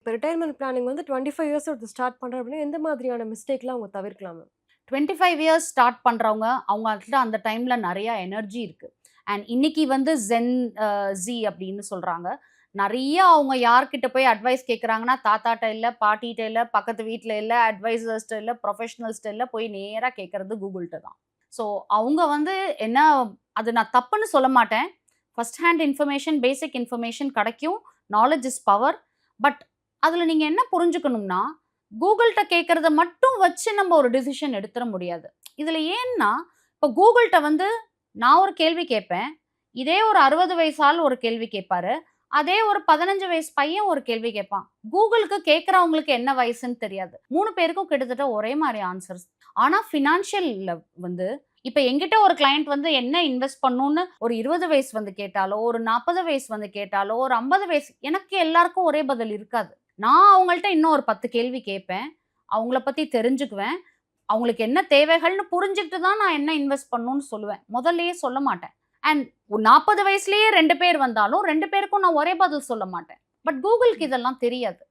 இப்போ retirement planning வந்து 25 years ஒருத்தர் ஸ்டார்ட் பண்றாரு அப்படின்னா, எந்த மாதிரியான மிஸ்டேக்லாம் அவங்க தவிர்க்கலாம் மேம்? 25 இயர்ஸ் ஸ்டார்ட் பண்றவங்க, அவங்கள்ட்ட அந்த டைம்ல நெறைய எனர்ஜி இருக்கு. அண்ட் இன்னைக்கு வந்து ஜென் ஜி அப்படின்னு சொல்றாங்க. நெறைய அவங்க யார்கிட்ட போய் அட்வைஸ் கேட்கறாங்கன்னா, தாத்தாட்ட இல்ல, பாட்டிட்ட இல்ல, பக்கத்து வீட்ல இல்ல, அட்வைசர்ஸ்ட்ட இல்ல, ப்ரொஃபஷனல்ஸ்ட்ட இல்ல, போய் நேரா கேட்கறது கூகுள்ட்ட தான். ஸோ அவங்க வந்து என்ன அது நான் தப்புன்னு சொல்ல மாட்டேன். First hand information, basic information கிடைக்கும். Knowledge is power. பட் அதுல நீங்க என்ன புரிஞ்சுக்கணும்னா, கூகுள்ட்ட கேட்கறத மட்டும் வச்சு நம்ம ஒரு டிசிஷன் எடுத்துற முடியாது. இதுல ஏன்னா, இப்ப கூகுள்ட்ட வந்து நான் ஒரு கேள்வி கேட்பேன். இதே ஒரு 60 வயசு ஆள் ஒரு கேள்வி கேட்பாரு. அதே ஒரு 15 வயசு பையன் ஒரு கேள்வி கேட்பான். கூகுளுக்கு கேட்கிறவங்களுக்கு என்ன வயசுன்னு தெரியாது. 3 பேருக்கும் கிட்டத்தட்ட ஒரே மாரி ஆன்சர்ஸ். ஆனா ஃபினான்ஷியல்ல வந்து இப்ப என்கிட்ட ஒரு கிளையண்ட் வந்து என்ன இன்வெஸ்ட் பண்ணணும்னு ஒரு 20 வயசு வந்து கேட்டாலோ, ஒரு 40 வயசு வந்து கேட்டாலோ, ஒரு 50 வயசு எனக்கு எல்லாருக்கும் ஒரே பதில் இருக்காது. நான் அவங்கள்ட்ட இன்னும் ஒரு 10 கேள்வி கேட்பேன். அவங்கள பத்தி தெரிஞ்சுக்குவேன். அவங்களுக்கு என்ன தேவைகள்னு புரிஞ்சுகிட்டு தான் நான் என்ன இன்வெஸ்ட் பண்ணணும்னு சொல்லுவேன். முதல்லயே சொல்ல மாட்டேன். அண்ட் 40 வயசுலயே 2 பேர் வந்தாலும் 2 பேருக்கும் நான் ஒரே பதில் சொல்ல மாட்டேன். பட் கூகுள்க்கு இதெல்லாம் தெரியாது.